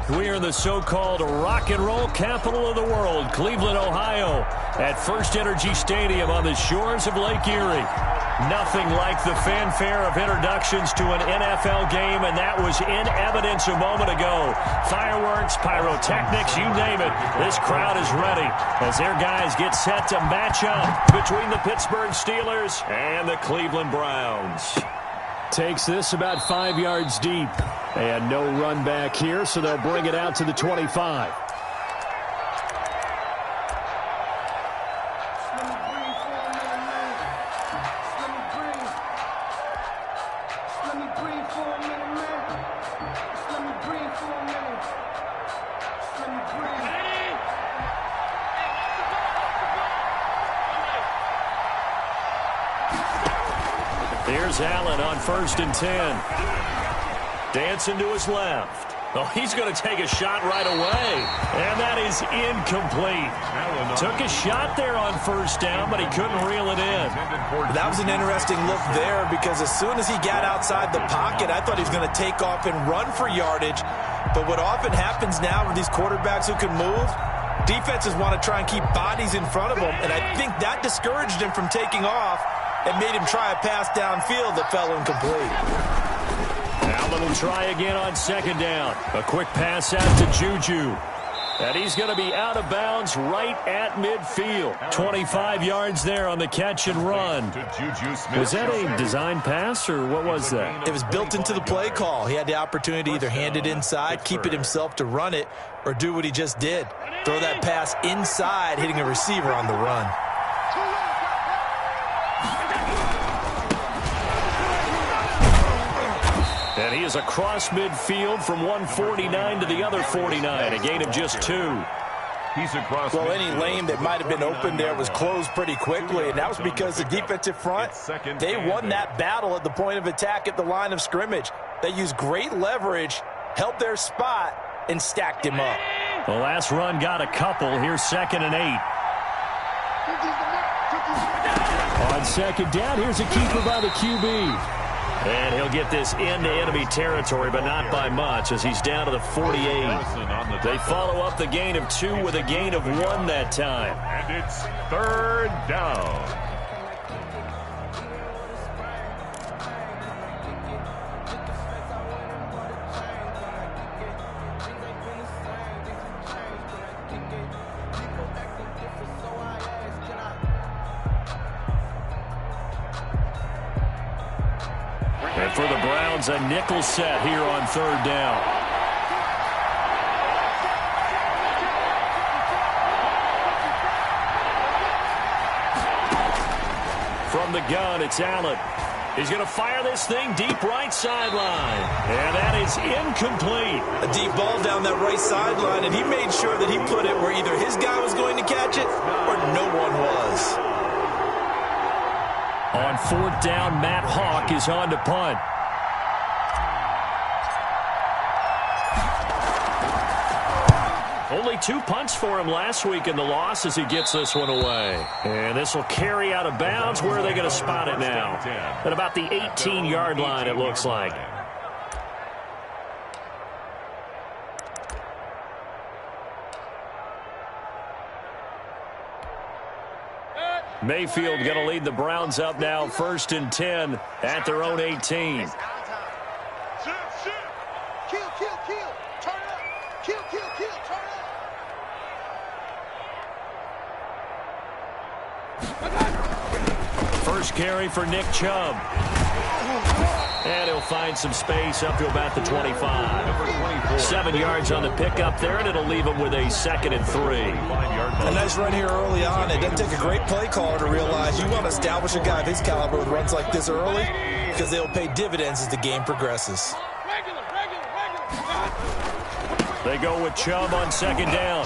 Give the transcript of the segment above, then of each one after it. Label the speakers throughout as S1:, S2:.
S1: We are in the so-called rock and roll capital of the world, Cleveland, Ohio, at First Energy Stadium on the shores of Lake Erie. Nothing like the fanfare of introductions to an NFL game, and that was in evidence a moment ago. Fireworks, pyrotechnics, you name it. This crowd is ready as their guys get set to match up between the Pittsburgh Steelers and the Cleveland Browns.
S2: Takes this about 5 yards deep. And no run back here, so they'll bring it out to the 25.
S1: Here's Allen on 1st and 10. Dancing to his left. Oh, he's going to take a shot right away. And that is incomplete. Took a shot there on 1st down, but he couldn't reel it in.
S3: That was an interesting look there because as soon as he got outside the pocket, I thought he was going to take off and run for yardage. But what often happens now with these quarterbacks who can move, defenses want to try and keep bodies in front of them. And I think that discouraged him from taking off and made him try a pass downfield that fell incomplete.
S1: Allen will try again on 2nd down. A quick pass out to Juju. And he's going to be out of bounds right at midfield. 25 yards there on the catch and run. Was that a design pass, or what was that?
S3: It was built into the play call. He had the opportunity to either hand it inside, keep it himself to run it, or do what he just did. Throw that pass inside, hitting a receiver on the run.
S1: And he is across midfield from 149 to the other 49, a gain of just 2.
S3: Well, any lane that might have been open there was closed pretty quickly, and that was because the defensive front, they won that battle at the point of attack at the line of scrimmage. They used great leverage, held their spot, and stacked him up.
S1: The last run got a couple. Here's 2nd and 8. On 2nd down, here's a keeper by the QB. And he'll get this into enemy territory, but not by much, as he's down to the 48. They follow up the gain of 2 with a gain of 1 that time.
S4: And it's 3rd down.
S1: And for the Browns, a nickel set here on 3rd down. From the gun, it's Allen. He's going to fire this thing deep right sideline. And that is incomplete.
S3: A deep ball down that right sideline, and he made sure that he put it where either his guy was going to catch it or no one was.
S1: On 4th down, Matt Hawk is on to punt. Only 2 punts for him last week in the loss as he gets this one away. And this will carry out of bounds. Where are they going to spot it now? At about the 18-yard line, it looks like. Mayfield going to lead the Browns up now, 1st and 10 at their own 18. First carry for Nick Chubb. And he'll find some space up to about the 25. 7 yards on the pickup there, and it'll leave him with a 2nd and 3.
S3: A nice run here early on. It doesn't take a great play caller to realize you want to establish a guy of his caliber with runs like this early because they'll pay dividends as the game progresses.
S1: They go with Chubb on 2nd down.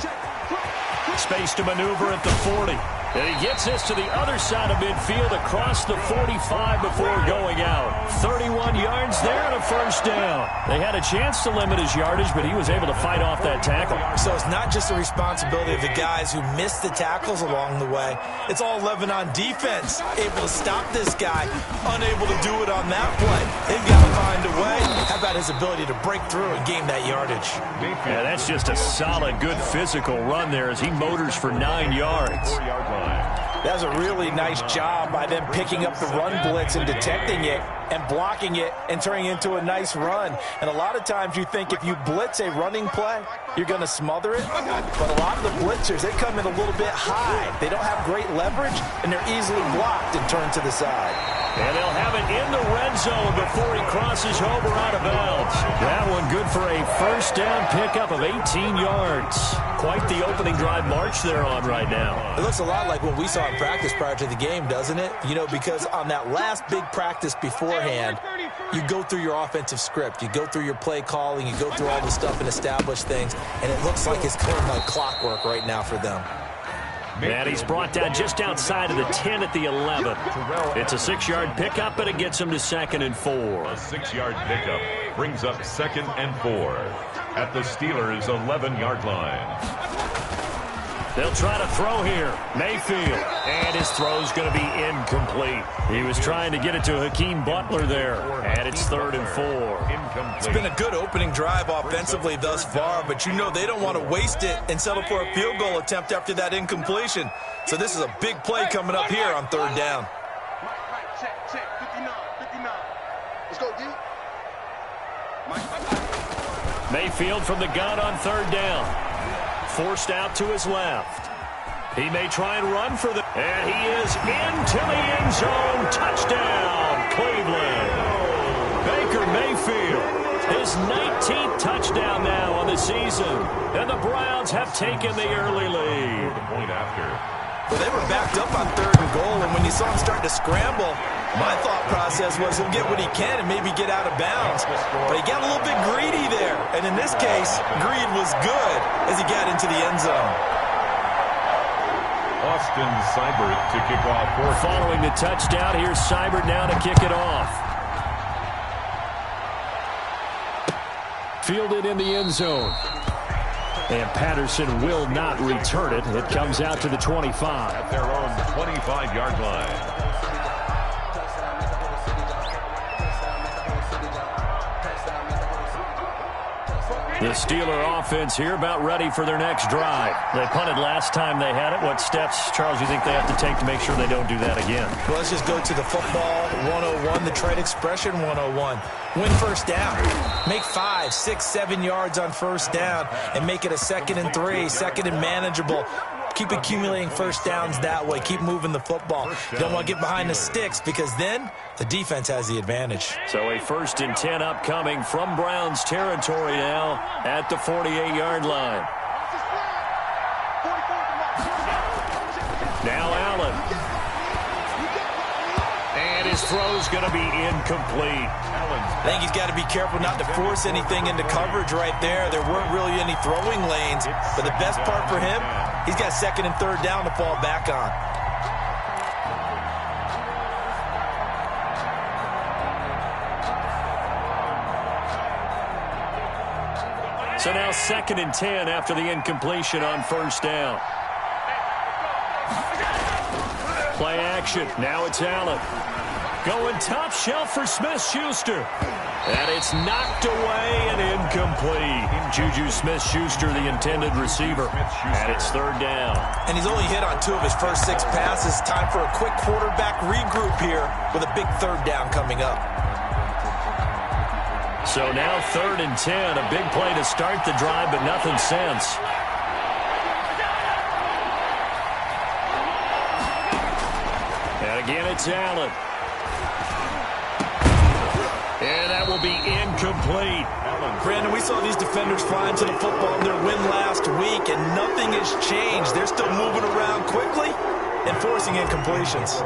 S1: Space to maneuver at the 40. And he gets this to the other side of midfield across the 45 before going out. 31 yards there and a 1st down. They had a chance to limit his yardage, but he was able to fight off that tackle.
S3: So it's not just the responsibility of the guys who missed the tackles along the way. It's all 11 on defense. Able to stop this guy, unable to do it on that play. They've got to find a way. How about his ability to break through and gain that yardage.
S1: Yeah, that's just a solid, good physical run there as he motors for 9 yards.
S3: That was a really nice job by them picking up the run blitz and detecting it and blocking it and turning it into a nice run. And a lot of times you think if you blitz a running play, you're going to smother it. But a lot of the blitzers, they come in a little bit high. They don't have great leverage, and they're easily blocked and turned to the side.
S1: And they'll have it in the red zone before he crosses over out of bounds. That one good for a first down pickup of 18 yards. Quite the opening drive march they're on right now.
S3: It looks a lot like what we saw in practice prior to the game, doesn't it? You know, because on that last big practice beforehand, you go through your offensive script. You go through your play calling. You go through all the stuff and establish things. And it looks like it's going like clockwork right now for them.
S1: And he's brought down just outside of the 10 at the 11. It's a 6-yard pickup, but it gets him to 2nd and 4.
S4: A 6-yard pickup brings up 2nd and 4 at the Steelers' 11-yard line.
S1: They'll try to throw here. Mayfield. And his throw's going to be incomplete. He was trying to get it to Hakeem Butler there. And it's 3rd and 4.
S3: It's been a good opening drive offensively thus far, but you know they don't want to waste it and settle for a field goal attempt after that incompletion. So this is a big play coming up here on 3rd down.
S5: Check, 59. Let's go, D.
S1: Mayfield from the gun on 3rd down. Forced out to his left. He may try and run for the... And he is into the end zone. Touchdown, Cleveland. Baker Mayfield, his 19th touchdown now on the season. And the Browns have taken the early lead.
S4: The point after.
S3: Well, they were backed up on 3rd and goal, and when you saw him start to scramble, my thought process was he'll get what he can and maybe get out of bounds. But he got a little bit greedy there. And in this case, greed was good as he got into the end zone.
S4: Austin Seibert to kick off.
S1: Following the touchdown, here's Seibert now to kick it off. Fielded in the end zone. And Patterson will not return it. It comes out to the 25.
S4: At their own 25-yard line.
S1: The Steeler offense here about ready for their next drive. They punted last time they had it. What steps, Charles, you think they have to take to make sure they don't do that again?
S3: Well, let's just go to the football 101, the trade expression 101. Win first down. Make 5, 6, 7 yards on first down and make it a 2nd and 3, 2nd and manageable. Keep accumulating first downs that way. Keep moving the football. You don't want to get behind the sticks because then the defense has the advantage.
S1: So a 1st and 10 upcoming from Browns territory now at the 48-yard line. Now Allen. And his throw's going to be incomplete.
S3: I think he's got to be careful not to force anything into coverage right there. There weren't really any throwing lanes, but the best part for him, he's got 2nd and 3rd down to fall back on.
S1: So now 2nd and 10 after the incompletion on first down. Play action. Now it's Allen. Going top shelf for Smith-Schuster. And it's knocked away and incomplete. Juju Smith-Schuster, the intended receiver. And it's 3rd down.
S3: And he's only hit on 2 of his first 6 passes. Time for a quick quarterback regroup here with a big 3rd down coming up.
S1: So now 3rd and 10. A big play to start the drive, but nothing since. And again, it's Allen. And that will be incomplete.
S3: Brandon, we saw these defenders flying to the football in their win last week, and nothing has changed. They're still moving around quickly and forcing incompletions.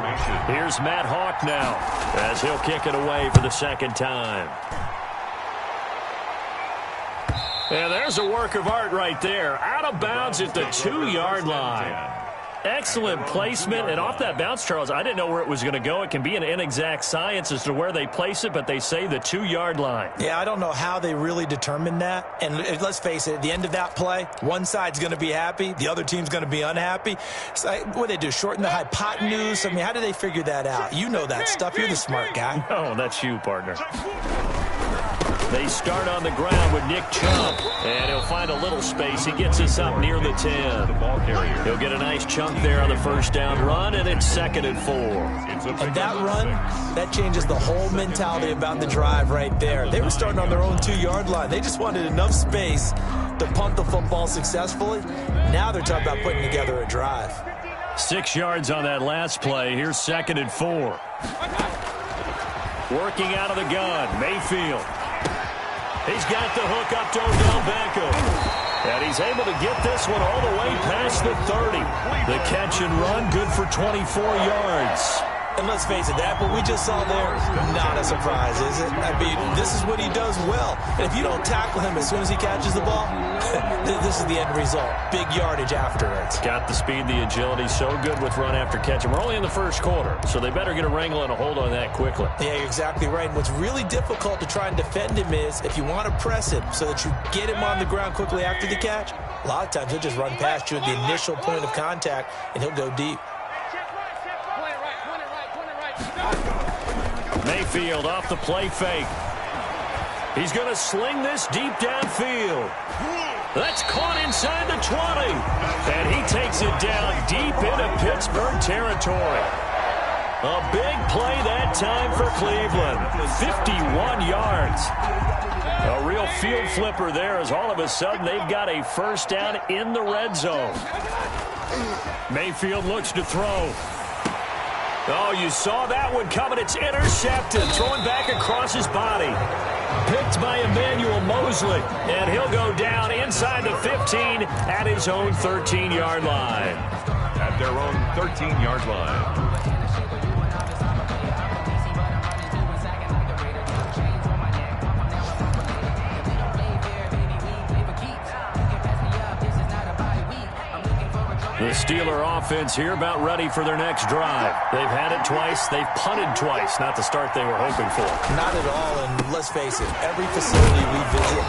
S1: Here's Matt Hawk now as he'll kick it away for the 2nd time. And there's a work of art right there. Out of bounds at the 2-yard line. Excellent placement, and off that bounce, Charles, I didn't know where it was going to go. It can be an inexact science as to where they place it, but they say the 2-yard line.
S3: Yeah, I don't know how they really determined that. And let's face it, at the end of that play, one side's going to be happy, the other team's going to be unhappy. So, what do they do, shorten the hypotenuse? I mean, how do they figure that out? You know that stuff. You're the smart guy.
S1: Oh, that's you, partner. They start on the ground with Nick Chubb, and he'll find a little space. He gets us up near the 10. He'll get a nice chunk there on the first down run, and it's 2nd and 4.
S3: And that run, that changes the whole mentality about the drive right there. They were starting on their own 2-yard line. They just wanted enough space to punt the football successfully. Now they're talking about putting together a drive.
S1: 6 yards on that last play. Here's 2nd and 4. Working out of the gun, Mayfield. He's got the hook up to Odell Beckham. And he's able to get this one all the way past the 30. The catch and run, good for 24 yards.
S3: And let's face it, that what we just saw there, not a surprise, is it? I mean, this is what he does well. And if you don't tackle him as soon as he catches the ball, this is the end result. Big yardage afterwards.
S1: Got the speed, the agility, so good with run after catch. And we're only in the first quarter, so they better get a wrangle and a hold on that quickly.
S3: Yeah, you're exactly right. And what's really difficult to try and defend him is if you want to press him so that you get him on the ground quickly after the catch, a lot of times he'll just run past you at the initial point of contact, and he'll go deep.
S1: Mayfield off the play fake. He's going to sling this deep downfield. That's caught inside the 20. And he takes it down deep into Pittsburgh territory. A big play that time for Cleveland. 51 yards. A real field flipper there as all of a sudden they've got a first down in the red zone. Mayfield looks to throw. Oh, you saw that one coming. It's intercepted. Throwing back across his body. Picked by Emmanuel Mosley. And he'll go down inside the 15 at his own 13-yard line.
S4: At their own 13-yard line.
S1: The Steeler offense here about ready for their next drive. They've had it twice. They've punted twice. Not the start they were hoping for.
S3: Not at all, and let's face it, every facility we visit,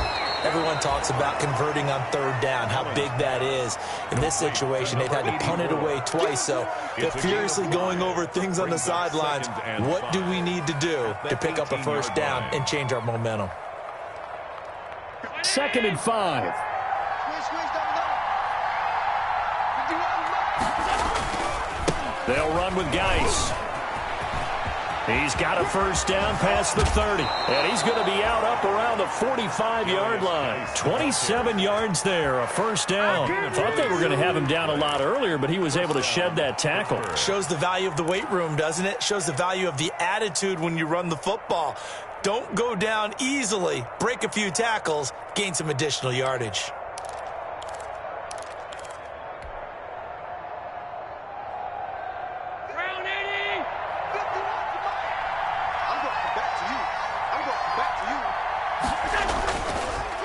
S3: everyone talks about converting on 3rd down, how big that is. In this situation, they've had to punt it away twice, so they're furiously going over things on the sidelines. What do we need to do to pick up a first down and change our momentum?
S2: 2nd and 5.
S1: They'll run with Geis. He's got a first down past the 30. And he's going to be out up around the 45-yard line. 27 yards there, a first down. Thought they were going to have him down a lot earlier, but he was able to shed that tackle.
S3: Shows the value of the weight room, doesn't it? Shows the value of the attitude when you run the football. Don't go down easily. Break a few tackles. Gain some additional yardage.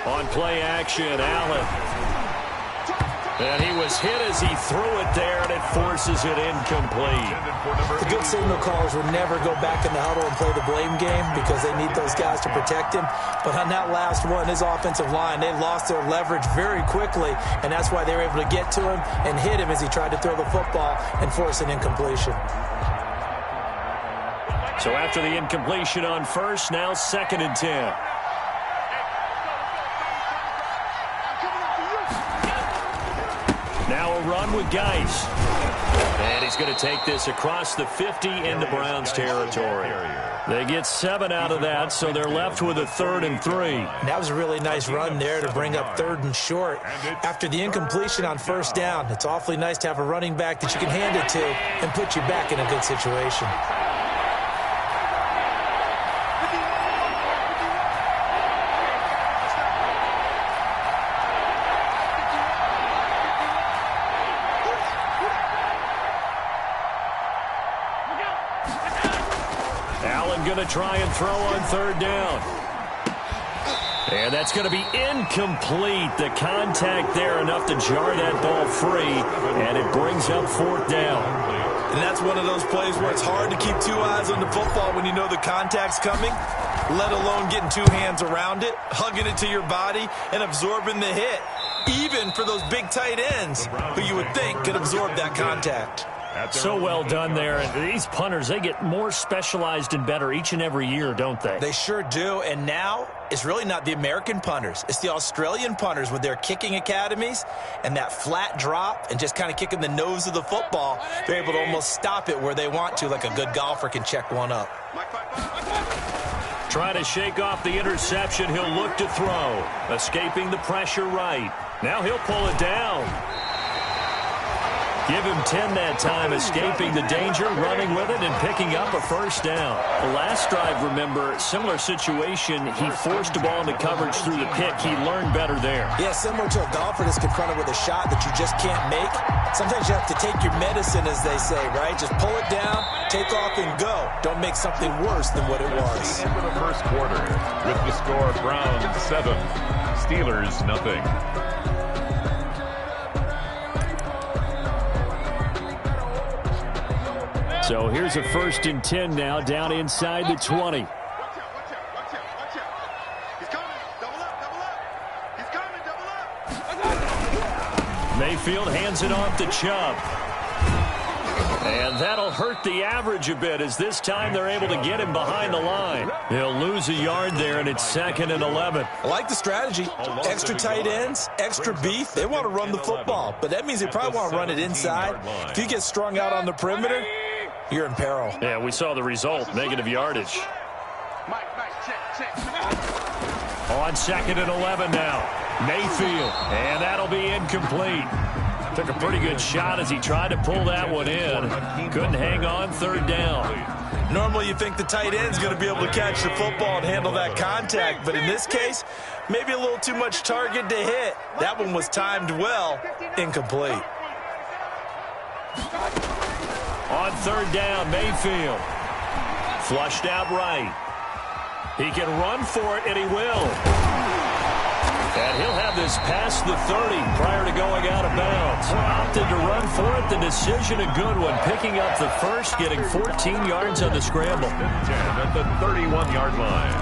S1: On play action, Allen. And he was hit as he threw it there, and it forces it incomplete.
S3: The good signal callers would never go back in the huddle and play the blame game because they need those guys to protect him. But on that last one, his offensive line, they lost their leverage very quickly, and that's why they were able to get to him and hit him as he tried to throw the football and force an incompletion.
S1: So after the incompletion on first, now 2nd and 10. Now a run with Geis. And he's going to take this across the 50 into Browns territory. They get 7 out of that, so they're left with a 3rd and 3.
S3: That was a really nice run there to bring up 3rd and short. After the incompletion on first down, it's awfully nice to have a running back that you can hand it to and put you back in a good situation.
S1: Going to try and throw on 3rd down. And that's going to be incomplete. The contact there enough to jar that ball free, and it brings up 4th down.
S3: And that's one of those plays where it's hard to keep 2 eyes on the football when you know the contact's coming, let alone getting 2 hands around it, hugging it to your body, and absorbing the hit, even for those big tight ends who you would think could absorb that contact.
S1: So well done there. And these punters, they get more specialized and better each and every year, don't they?
S3: They sure do. And now it's really not the American punters. It's the Australian punters with their kicking academies and that flat drop and just kind of kicking the nose of the football. They're able to almost stop it where they want to, like a good golfer can check one up.
S1: Trying to shake off the interception. He'll look to throw. Escaping the pressure right. Now he'll pull it down. Give him 10 that time, escaping the danger, running with it, and picking up a first down. The last drive, remember, similar situation. He forced the ball into coverage through the pick. He learned better there.
S3: Yeah, similar to a golfer that's confronted with a shot that you just can't make. Sometimes you have to take your medicine, as they say, right? Just pull it down, take off, and go. Don't make something worse than what it was.
S4: Into the first quarter with the score Browns 7, Steelers nothing.
S2: So here's a 1st and 10 now, down inside the 20.
S5: Watch out. He's coming. Double up. He's coming. Double up.
S1: Mayfield hands it off to Chubb. And that'll hurt the average a bit, as this time they're able to get him behind the line. He'll lose a yard there, and it's 2nd and 11.
S3: I like the strategy. Extra tight ends, extra beef. They want to run the football, but that means they probably want to run it inside. If you get strung out on the perimeter, you're in peril.
S1: Yeah, we saw the result, negative yardage.
S5: Mike, check.
S1: On 2nd and 11 now. Mayfield, and that'll be incomplete. Took a pretty good shot as he tried to pull that one in. Couldn't hang on, 3rd down.
S3: Normally you think the tight end's going to be able to catch the football and handle that contact, but in this case, maybe a little too much target to hit. That one was timed well, incomplete.
S1: On 3rd down, Mayfield. Flushed out right. He can run for it, and he will. And he'll have this past the 30 prior to going out of bounds. Opted to run for it. The decision a good one. Picking up the first, getting 14 yards on the scramble.
S4: At the 31-yard line.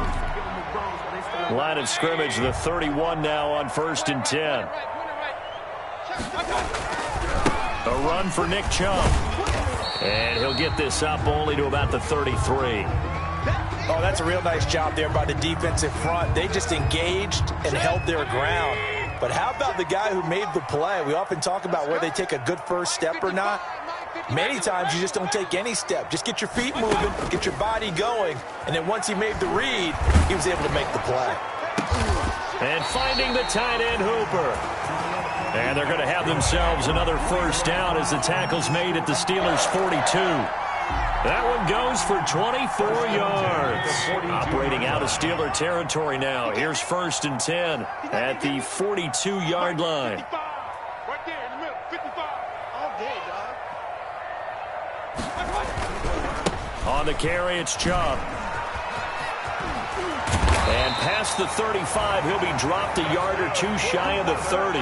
S1: Line of scrimmage, the 31 now on 1st and 10. A run for Nick Chubb. And he'll get this up only to about the 33.
S3: Oh, that's a real nice job there by the defensive front. They just engaged and held their ground. But how about the guy who made the play? We often talk about whether they take a good first step or not. Many times you just don't take any step. Just get your feet moving, get your body going. And then once he made the read, he was able to make the play.
S1: And finding the tight end, Hooper. And they're going to have themselves another first down as the tackle's made at the Steelers' 42. That one goes for 24 yards. Operating out of Steeler territory now. Here's 1st and 10 at the 42-yard line.
S5: Right there in the middle, 55. All day, dog.
S1: On the carry, it's Chubb. And past the 35, he'll be dropped a yard or two shy of the 30.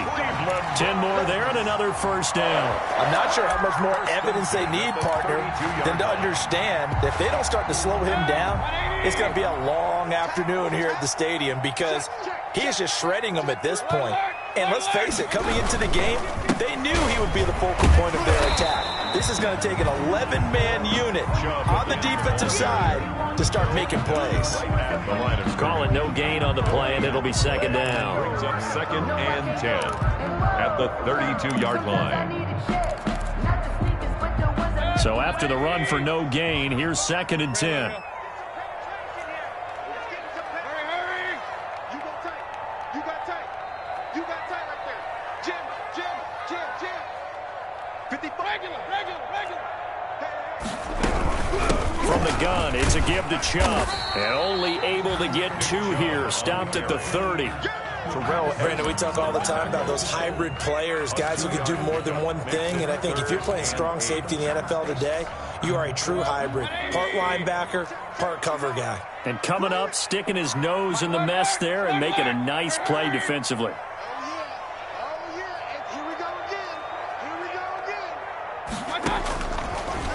S1: 10 more there and another first down.
S3: I'm not sure how much more evidence they need, partner, than to understand that if they don't start to slow him down, it's going to be a long afternoon here at the stadium because he is just shredding them at this point. And let's face it, coming into the game, they knew he would be the focal point of their attack. This is going to take an 11-man unit on the defensive side to start making plays.
S1: Call it no gain on the play, and it'll be 2nd down.
S4: Brings up 2nd and 10 at the 32-yard line.
S1: So after the run for no gain, here's 2nd and 10. From the gun, it's a give to Chubb. And only able to get 2 here. Stopped at the 30.
S3: Brandon, we talk all the time about those hybrid players, guys who can do more than one thing. And I think if you're playing strong safety in the NFL today, you are a true hybrid. Part linebacker, part cover guy.
S1: And coming up, sticking his nose in the mess there and making a nice play defensively.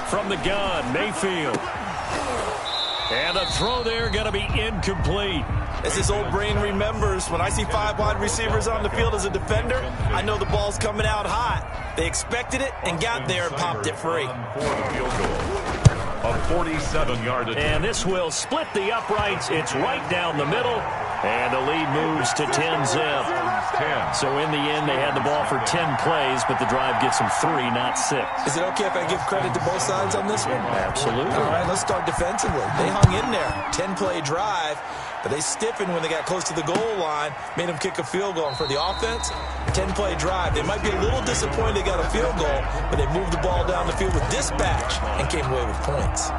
S1: From the gun, Mayfield. And the throw there going to be incomplete.
S3: As his old brain remembers, when I see 5 wide receivers on the field as a defender, I know the ball's coming out hot. They expected it and got there and popped it free.
S4: For the field goal. A 47-yard attempt.
S1: And this will split the uprights. It's right down the middle. And the lead moves to 10-zip.
S4: 10.
S1: So in the end, they had the ball for 10 plays, but the drive gets them 3, not 6.
S3: Is it okay if I give credit to both sides on this one?
S1: Absolutely.
S3: All right, let's start defensively. They hung in there. 10-play drive, but they stiffened when they got close to the goal line, made them kick a field goal. And for the offense, 10-play drive. They might be a little disappointed they got a field goal, but they moved the ball down the field with dispatch and came away with points.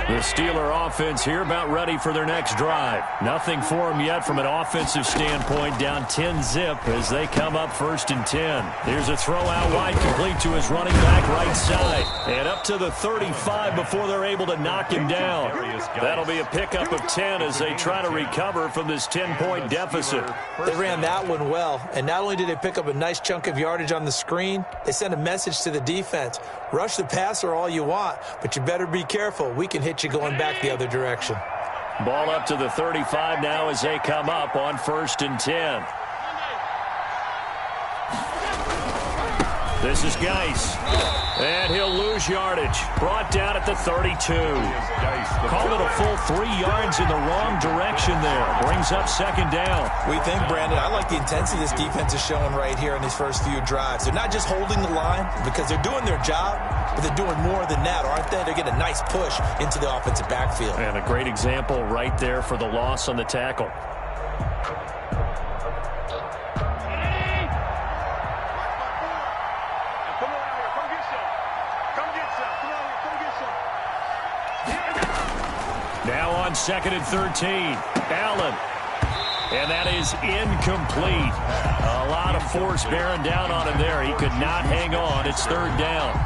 S1: The Steeler offense here about ready for their next drive. Nothing for them yet from an offensive standpoint, down 10-zip as they come up 1st and 10. Here's a throw out wide, complete to his running back right side. And up to the 35 before they're able to knock him down. That'll be a pickup of 10 as they try to recover from this 10-point deficit.
S3: They ran that one well, and not only did they pick up a nice chunk of yardage on the screen, they sent a message to the defense. Rush the passer all you want, but you better be careful. We can hit you going back the other direction.
S1: Ball up to the 35 now as they come up on 1st and 10. This is Geis. And he'll lose yardage. Brought down at the 32. Called it a full 3 yards in the wrong direction there. Brings up 2nd down.
S3: We think, Brandon, I like the intensity this defense is showing right here in these first few drives. They're not just holding the line because they're doing their job, but they're doing more than that, aren't they? They're getting a nice push into the offensive backfield.
S1: And a great example right there for the loss on the tackle. Now on 2nd and 13. Allen. And that is incomplete. A lot of force bearing down on him there. He could not hang on. It's 3rd down.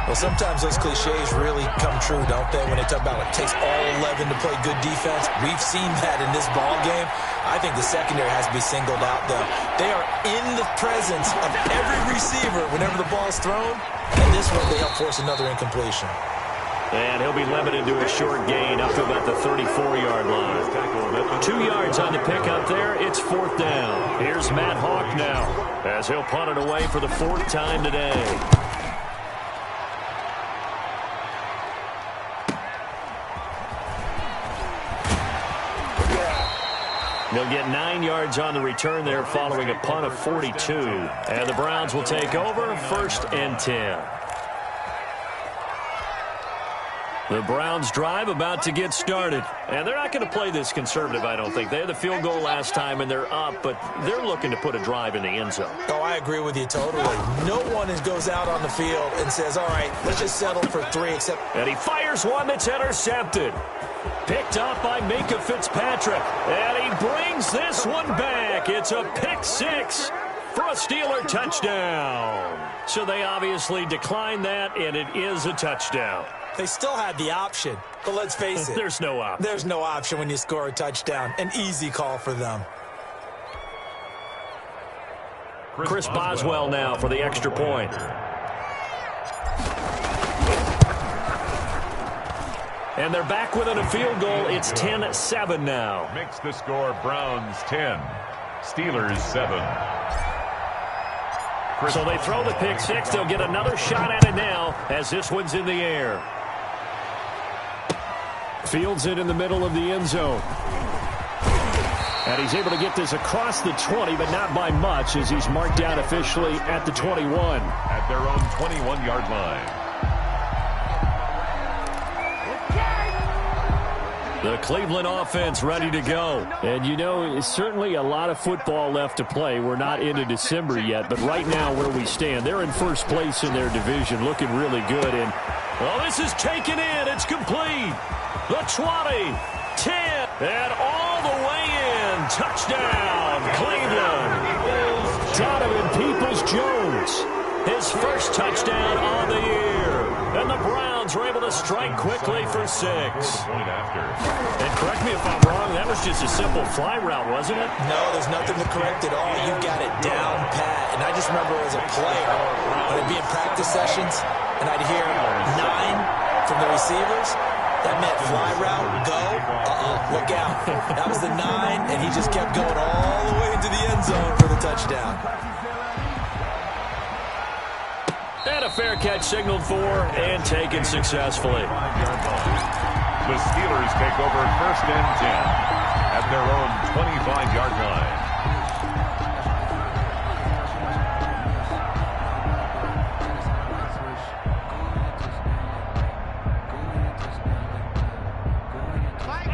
S3: Well, sometimes those cliches really come true, don't they? When they talk about it takes all 11 to play good defense. We've seen that in this ball game. I think the secondary has to be singled out, though. They are in the presence of every receiver whenever the ball's thrown. And this one, they help force another incompletion.
S1: And he'll be limited to a short gain up to about the 34-yard line. 2 yards on the pickup there. It's 4th down. Here's Matt Hawk now as he'll punt it away for the 4th time today. They'll get 9 yards on the return there following a punt of 42. And the Browns will take over 1st and 10. The Browns drive about to get started. And they're not going to play this conservative, I don't think. They had the field goal last time, and they're up, but they're looking to put a drive in the end zone.
S3: Oh, I agree with you totally. No one goes out on the field and says, all right, let's just settle for 3 except...
S1: And he fires one that's intercepted. Picked up by Minka Fitzpatrick. And he brings this one back. It's a pick 6 for a Steeler touchdown. So they obviously declined that, and it is a touchdown.
S3: They still had the option, but let's face it.
S1: There's no option.
S3: There's no option when you score a touchdown. An easy call for them.
S1: Chris Boswell now for the extra point. And they're back within a field goal. It's 10-7 now.
S4: Makes the score Browns 10, Steelers 7.
S1: So they throw the pick 6. They'll get another shot at it now as this one's in the air.
S2: Fields it in the middle of the end zone. And he's able to get this across the 20, but not by much as he's marked down officially at the 21.
S4: At their own 21-yard line.
S1: The Cleveland offense ready to go.
S2: And, you know, it's certainly a lot of football left to play. We're not into December yet, but right now where we stand, they're in first place in their division, looking really good. And
S1: well, this is taken in. It's complete. The 20, 10, and all the way in. Touchdown, Cleveland.
S2: Donovan Peoples-Jones.
S1: His first touchdown on the year. And the Browns Browns were able to strike quickly for 6. And correct me if I'm wrong, that was just a simple fly route, wasn't it?
S3: No, there's nothing to correct at all. You got it down pat. And I just remember as a player, when I'd be in practice sessions, and I'd hear 9 from the receivers, that meant fly route, go, look out. That was the 9, and he just kept going all the way into the end zone for the touchdown.
S1: And a fair catch signaled for and taken successfully.
S4: The Steelers take over 1st and 10 at their own 25-yard line.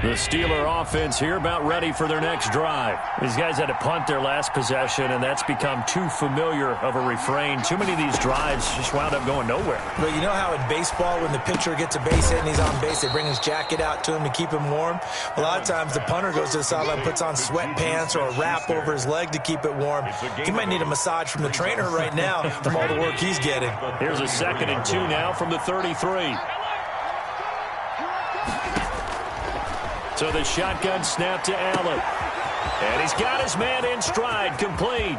S1: The Steeler offense here about ready for their next drive. These guys had to punt their last possession, and that's become too familiar of a refrain. Too many of these drives just wound up going nowhere.
S3: But you know how in baseball, when the pitcher gets a base hit and he's on base, they bring his jacket out to him to keep him warm? A lot of times the punter goes to the sideline, puts on sweatpants or a wrap over his leg to keep it warm. He might need a massage from the trainer right now from all the work he's getting.
S1: Here's a 2nd and 2 now from the 33. So the shotgun snap to Allen. And he's got his man in stride, complete.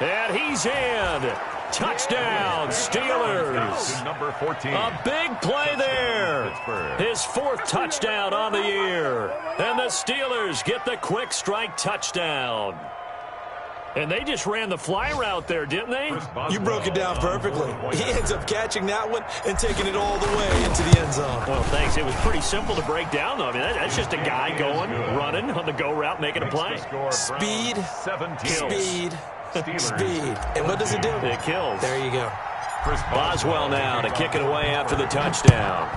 S1: And he's in. Touchdown, Steelers.
S4: Number 14.
S1: A big play there. His 4th touchdown on the year. And the Steelers get the quick strike touchdown. And they just ran the fly route there, didn't they?
S3: You broke it down perfectly. He ends up catching that one and taking it all the way into the end zone.
S1: Well, thanks. It was pretty simple to break down, though. I mean, that's just a guy going, running on the go route, making a play.
S3: Speed, speed,
S1: Steelers.
S3: speed. And what does it do?
S1: It kills.
S3: There you go.
S1: Boswell now to kick it away after the touchdown.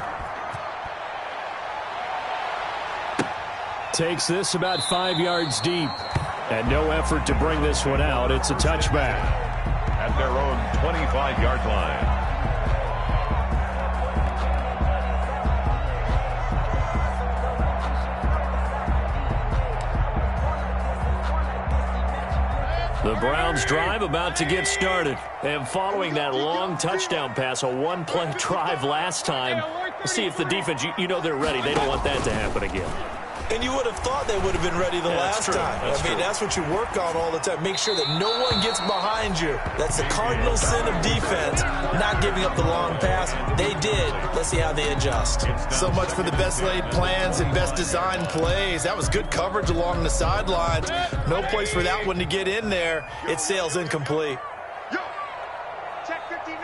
S2: Takes this about 5 yards deep. And no effort to bring this one out. It's a touchback.
S4: At their own 25-yard line.
S1: The Browns drive about to get started. And following that long touchdown pass, a one-play drive last time, see if the defense, you know they're ready. They don't want that to happen again.
S3: And you would have thought they would have been ready the last time. I mean, that's what you work on all the time. Make sure that no one gets behind you. That's the cardinal sin of defense, not giving up the long pass. They did. Let's see how they adjust. So much for the best laid plans and best designed plays. That was good coverage along the sidelines. No place for that one to get in there. It sails incomplete.
S5: Yo, check 59.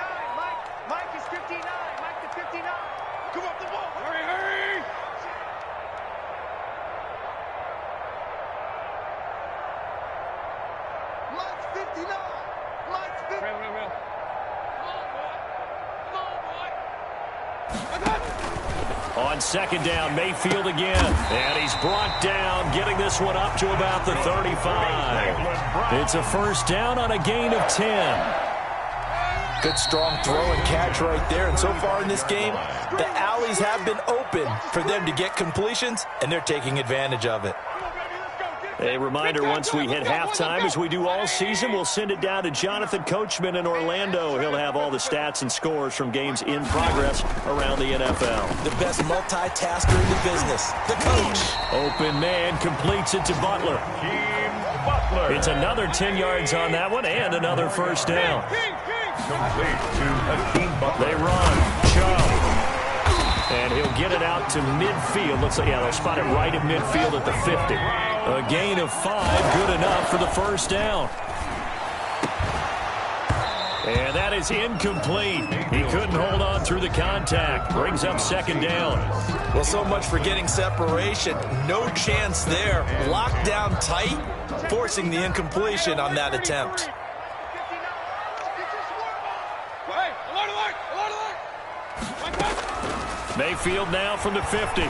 S5: Mike is 59. Mike to 59. Come up the ball. Hurry, hurry. Mike's 59. Mike's 50. Real. Come on, boy.
S1: On 2nd down, Mayfield again. And he's brought down, getting this one up to about the 35. It's a 1st down on a gain of 10.
S3: Good strong throw and catch right there. And so far in this game, the alleys have been open for them to get completions, and they're taking advantage of it.
S1: A reminder, once we hit halftime, as we do all season, we'll send it down to Jonathan Coachman in Orlando. He'll have all the stats and scores from games in progress around the NFL.
S3: The best multitasker in the business, the coach.
S1: Open man completes it to Butler. It's another 10 yards on that one and another 1st down.
S4: Complete to Hakeem Butler.
S1: They run. Chubb. And he'll get it out to midfield. Looks like, yeah, they'll spot it right at midfield at the 50. A gain of 5, good enough for the 1st down. And that is incomplete. He couldn't hold on through the contact. Brings up 2nd down.
S3: Well, so much for getting separation. No chance there. Locked down tight, forcing the incompletion on that attempt.
S1: Mayfield now from the 50.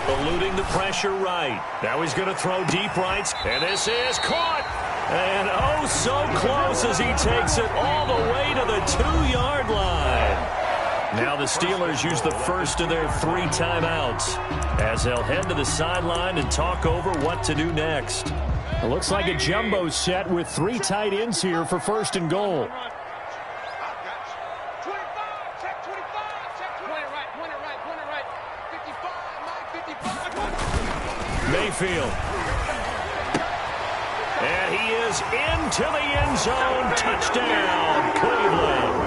S1: Eluding the pressure right. Now he's going to throw deep right. And this is caught. And oh, so close as he takes it all the way to the 2-yard line. Now the Steelers use the first of their 3 timeouts as they'll head to the sideline and talk over what to do next.
S2: It looks like a jumbo set with 3 tight ends here for 1st and goal.
S1: field. And he is into the end zone. Touchdown, Cleveland.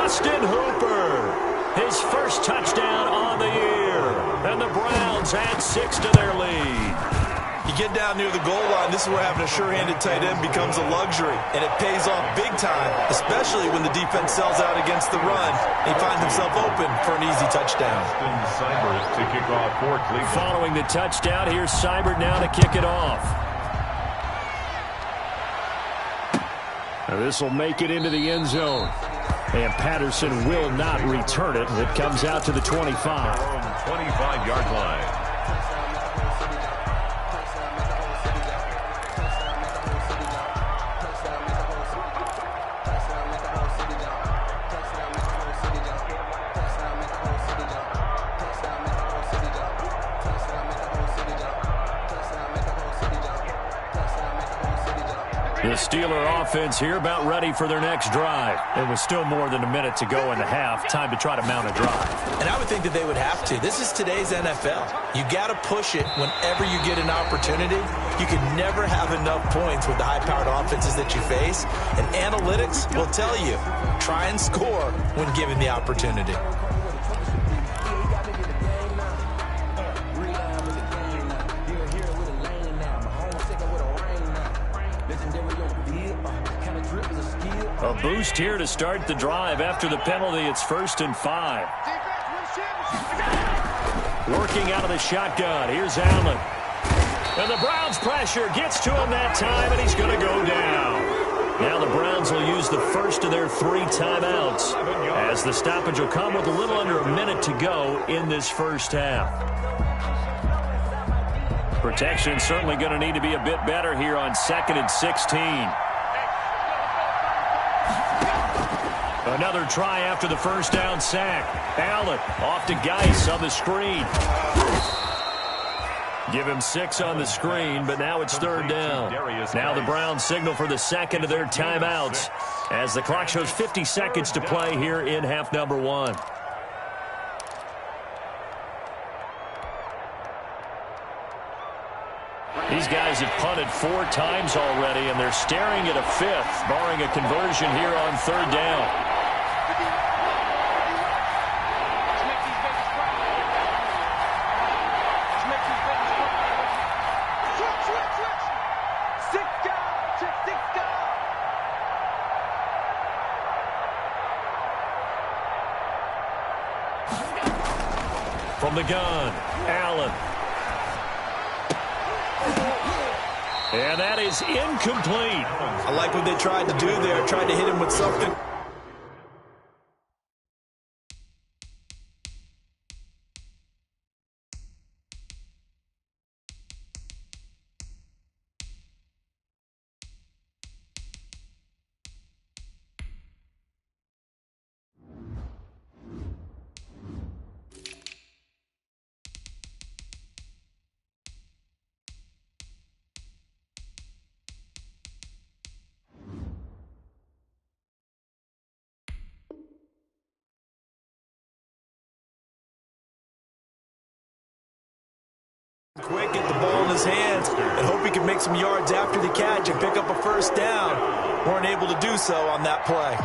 S1: Austin Hooper, his first touchdown on the year. And the Browns add 6 to their lead.
S3: You get down near the goal line, this is where having a sure-handed tight end becomes a luxury. And it pays off big time, especially when the defense sells out against the run. He finds himself open for an easy touchdown.
S4: Seibert to kick off for Cleveland.
S1: Following the touchdown, here's Seibert now to kick it off. Now this will make it into the end zone. And Patterson will not return it. It comes out to the 25.
S4: 25-yard line.
S1: The Steeler offense here about ready for their next drive. It was still more than a minute to go in the half. Time to try to mount a drive.
S3: And I would think that they would have to. This is today's NFL. You got to push it whenever you get an opportunity. You can never have enough points with the high-powered offenses that you face. And analytics will tell you, try and score when given the opportunity.
S1: A boost here to start the drive. After the penalty, it's 1st and 5. Working out of the shotgun. Here's Allen. And the Browns pressure gets to him that time, and he's going to go down. Now the Browns will use the first of their 3 timeouts, as the stoppage will come with a little under a minute to go in this first half. Protection certainly going to need to be a bit better here on 2nd and 16. Another try after the first down sack. Allen off to Geis on the screen. Give him 6 on the screen, but now it's 3rd down. Now the Browns signal for the second of their timeouts as the clock shows 50 seconds to play here in half number 1. These guys have punted 4 times already, and they're staring at a 5th, barring a conversion here on 3rd down. From the gun, Allen. And that is incomplete.
S3: I like what they tried to do there, tried to hit him with something. Quick, get the ball in his hands, and hope he can make some yards after the catch and pick up a first down. Weren't able to do so on that play.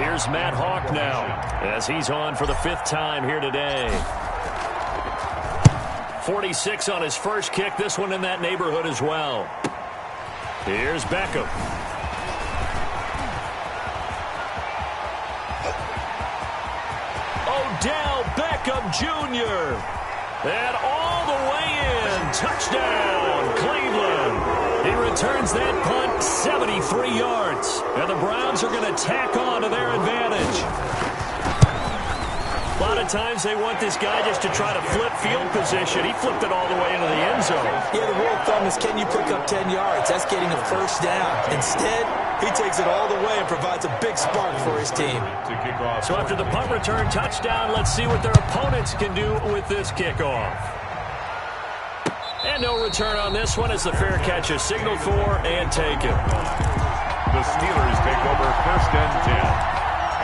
S1: Here's Matt Hawk now, as he's on for the 5th time here today. 46 on his first kick, this one in that neighborhood as well. Here's Beckham. Odell Beckham Jr. And all the way in. Touchdown, Cleveland. He returns that punt 73 yards. And the Browns are going to tack on to their advantage. A lot of times they want this guy just to try to flip field position. He flipped it all the way into the end zone.
S3: Yeah, the rule of thumb is, can you pick up 10 yards? That's getting a first down. Instead, he takes it all the way and provides a big spark for his team.
S1: So after the punt return touchdown, let's see what their opponents can do with this kickoff. And no return on this one as the fair catch is signaled for and taken.
S4: The Steelers take over 1st and 10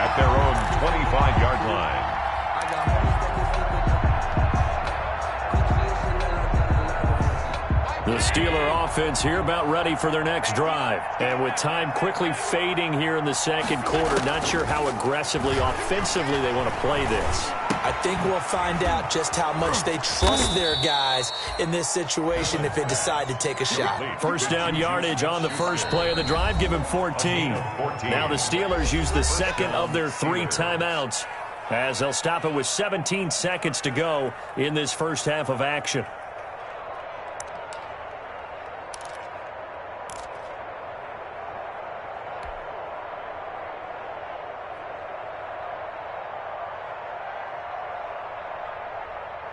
S4: at their own 25-yard line.
S1: The Steeler offense here about ready for their next drive. And with time quickly fading here in the second quarter, not sure how aggressively, offensively they want to play this.
S3: I think we'll find out just how much they trust their guys in this situation if they decide to take a shot.
S1: First down yardage on the first play of the drive. Give him 14. Now the Steelers use the second of their 3 timeouts as they'll stop it with 17 seconds to go in this first half of action.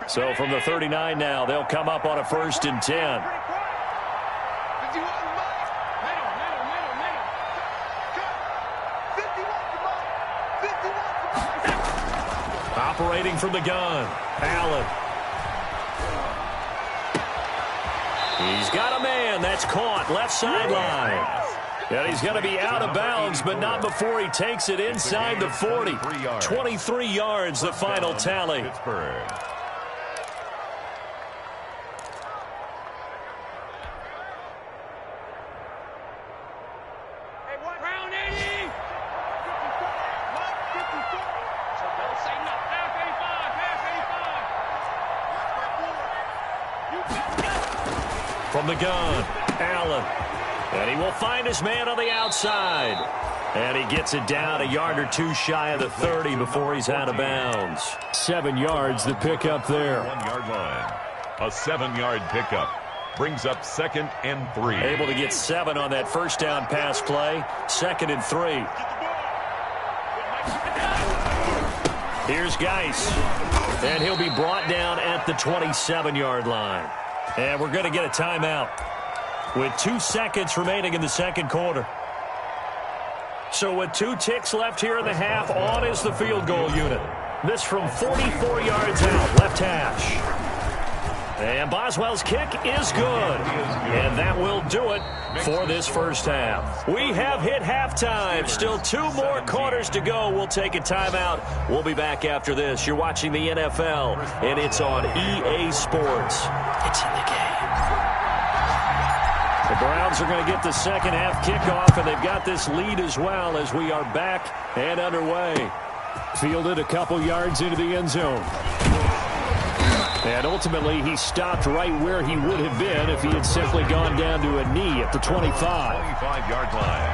S1: So from the 39 now, they'll come up on a 1st and 10. Operating from the gun, Allen. He's got a man. That's caught. Left sideline. And he's going to be out of bounds, but not before he takes it inside the 40. 23 yards, the final tally. From the gun, Allen. And he will find his man on the outside. And he gets it down a yard or 2 shy of the 30 before he's out of bounds.
S2: 7 yards, the pickup there.
S4: 1-yard line. A 7-yard pickup brings up 2nd and 3.
S1: Able to get 7 on that first down pass play. 2nd and 3. Here's Geis. And he'll be brought down at the 27-yard line. And we're going to get a timeout with 2 seconds remaining in the second quarter. So with 2 ticks left here in the half, on is the field goal unit. This from 44 yards out, left hash. And Boswell's kick is good. And that will do it for this first half. We have hit halftime. Still 2 more quarters to go. We'll take a timeout. We'll be back after this. You're watching the NFL, and it's on EA Sports. It's in the game. The Browns are going to get the second half kickoff, and they've got this lead as well as we are back and underway.
S2: Fielded a couple yards into the end zone. And ultimately, he stopped right where he would have been if he had simply gone down to a knee at the 25.
S4: 25-yard line.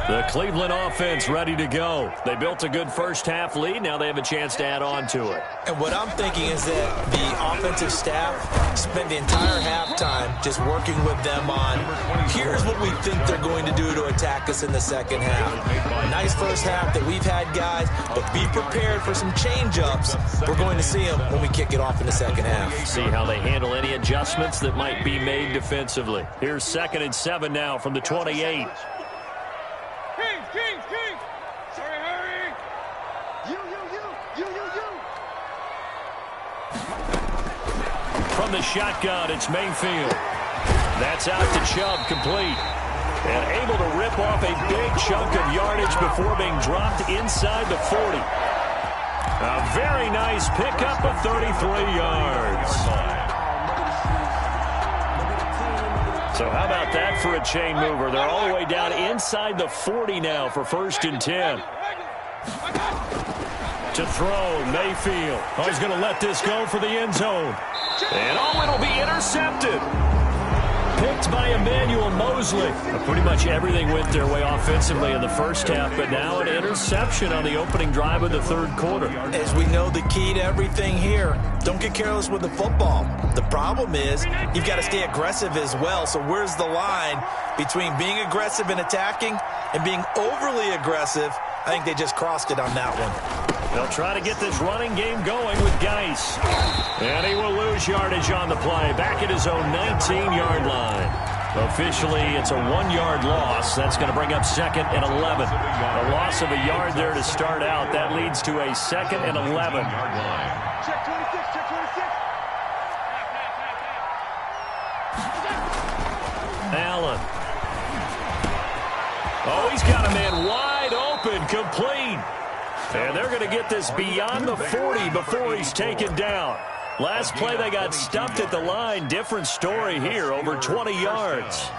S1: The Cleveland offense ready to go. They built a good first half lead. Now they have a chance to add on to it.
S3: And what I'm thinking is that the offensive staff spent the entire halftime just working with them on, here's what we think they're going to do to attack us in the second half. Nice first half that we've had, guys, but be prepared for some change-ups. We're going to see them when we kick it off in the second half.
S1: See how they handle any adjustments that might be made defensively. Here's 2nd and 7 now from the 28. From the shotgun, it's Mayfield. That's out to Chubb, complete. And able to rip off a big chunk of yardage before being dropped inside the 40. A very nice pickup of 33 yards. So how about that for a chain mover? They're all the way down inside the 40 now for 1st and 10. To throw, Mayfield. Oh, he's going to let this go for the end zone. And it'll be intercepted. Picked by Emmanuel Mosley. Pretty much everything went their way offensively in the first half, but now an interception on the opening drive of the third quarter.
S3: As we know, the key to everything here, don't get careless with the football. The problem is you've got to stay aggressive as well. So where's the line between being aggressive and attacking and being overly aggressive? I think they just crossed it on that one.
S1: They'll try to get this running game going with Geis. And he will lose yardage on the play. Back at his own 19-yard line. Officially, it's a 1-yard loss. That's going to bring up 2nd and 11. A loss of a yard there to start out. That leads to a 2nd and 11.
S5: Check 26, check 26.
S1: Allen. Oh, he's got a man wide open. open, complete. And they're going to get this beyond the 40 before he's taken down. Last play, they got stuffed at the line. Different story here, over 20 yards.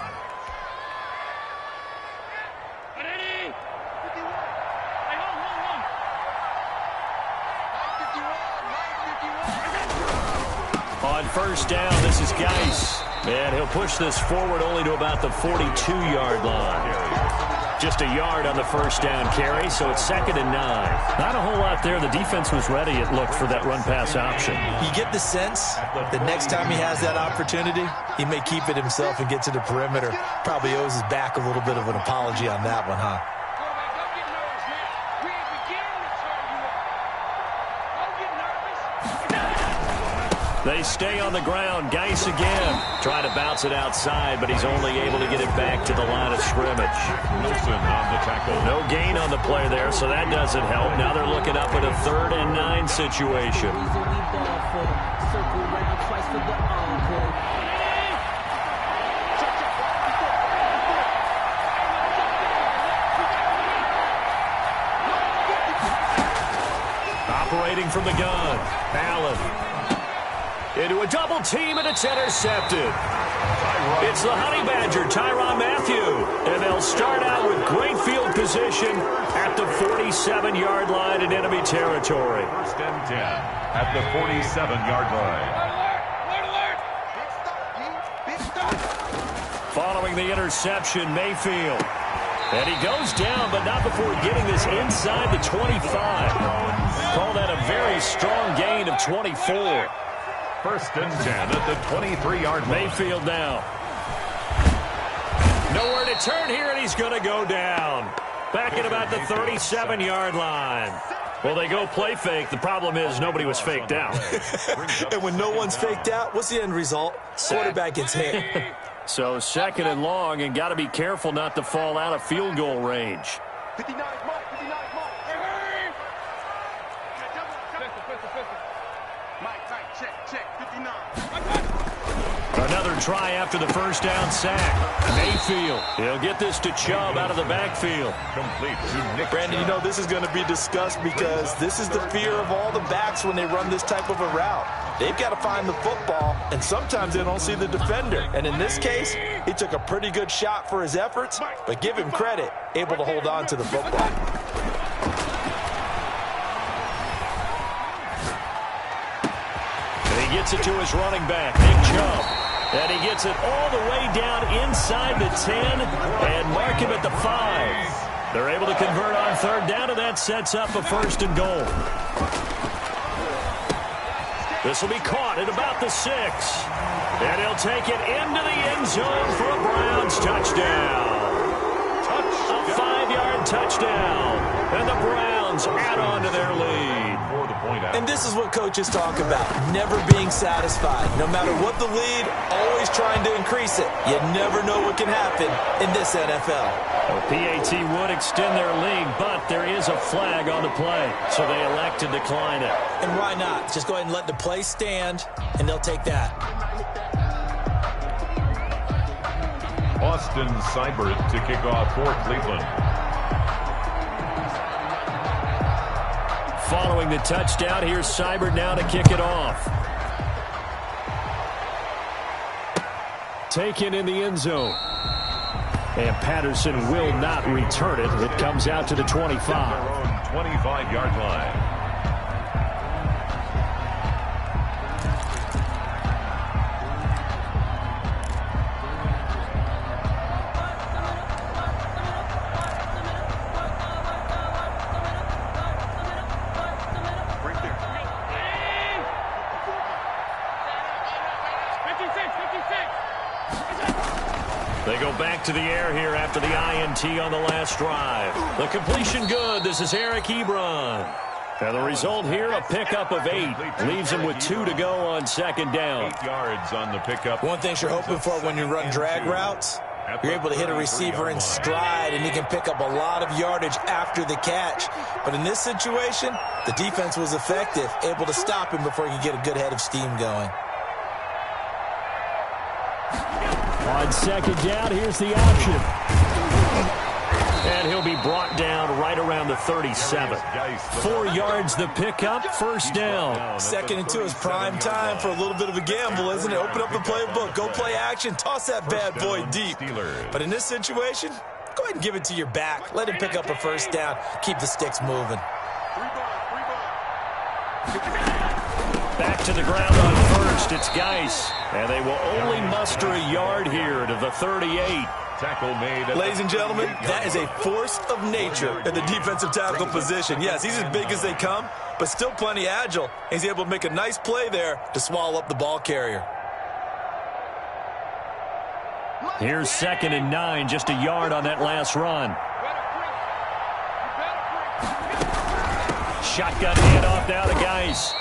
S1: On first down, this is Geis. And he'll push this forward only to about the 42-yard line. Just a yard on the first down carry, so it's 2nd and 9.
S2: Not a whole lot there. The defense was ready, it looked, for that run-pass option.
S3: You get the sense that next time he has that opportunity, he may keep it himself and get to the perimeter. Probably owes his back a little bit of an apology on that one, huh?
S1: They stay on the ground. Geis again. Trying to bounce it outside, but he's only able to get it back to the line of scrimmage.
S4: Wilson on the tackle.
S1: No gain on the play there, so that doesn't help. Now they're looking up at a 3rd and 9 situation. Operating from the gun. Allen. Into a double team, and it's intercepted. It's the Honey Badger, Tyrann Mathieu. And they'll start out with great field position at the 47-yard line in enemy territory.
S4: 1st and 10 at the 47-yard line.
S1: Following the interception, Mayfield. And he goes down, but not before getting this inside the 25. Call that a very strong gain of 24.
S4: 1st and 10 at the 23-yard line.
S1: Mayfield now. Nowhere to turn here, and he's going to go down. Back at about the 37-yard line. Well, they go play fake. The problem is nobody was faked out.
S3: And when no one's faked out, what's the end result? Quarterback gets hit.
S1: So 2nd and long, and got to be careful not to fall out of field goal range.
S5: 59, Mike, 59, Mike. Hey! Mike, check, 59.
S1: Another try after the first down sack. Mayfield. He'll get this to Chubb out of the backfield.
S4: Complete to Nick.
S3: Brandon, you know this is going to be discussed because this is the fear of all the backs when they run this type of a route. They've got to find the football, and sometimes they don't see the defender. And in this case, he took a pretty good shot for his efforts, but give him credit, able to hold on to the football.
S1: And he gets it to his running back, Nick Chubb. And he gets it all the way down inside the 10 and mark him at the 5. They're able to convert on 3rd down, and that sets up a 1st and goal. This will be caught at about the 6. And he'll take it into the end zone for a Browns touchdown. A 5-yard touchdown. And the Browns add on to their lead.
S3: And this is what coaches talk about, never being satisfied. No matter what the lead, always trying to increase it. You never know what can happen in this NFL.
S1: Well, PAT would extend their lead, but there is a flag on the play, so they elect to decline it.
S3: And why not? Just go ahead and let the play stand, and they'll take that.
S4: Austin Seibert to kick off for Cleveland.
S1: Following the touchdown, here's Seibert now to kick it off.
S2: Taken in the end zone. And Patterson will not return it. It comes out to the 25.
S4: Their own 25-yard line.
S1: They go back to the air here after the INT on the last drive. The completion good. This is Eric Ebron. And the result here, a pickup of 8. Leaves him with 2 to go on 2nd down.
S4: 8 yards on the pickup.
S3: One thing you're hoping for when you run drag routes, you're able to hit a receiver in stride, and he can pick up a lot of yardage after the catch. But in this situation, the defense was effective, able to stop him before he could get a good head of steam going.
S2: On 2nd down, here's the option. And he'll be brought down right around the 37. 4 yards the pickup, first down.
S3: 2nd and 2 is prime time for a little bit of a gamble, isn't it? Open up the playbook, go play action, toss that bad boy deep. But in this situation, go ahead and give it to your back. Let him pick up a first down. Keep the sticks moving.
S2: Back to the ground on first. It's Geis. And they will only muster a yard here to the 38.
S4: Tackle made.
S3: Ladies and gentlemen, that is a force of nature in the defensive tackle position. Yes, he's as big as they come, but still plenty agile. He's able to make a nice play there to swallow up the ball carrier.
S2: Here's 2nd and 9, just a yard on that last run. Shotgun handoff now to Geis.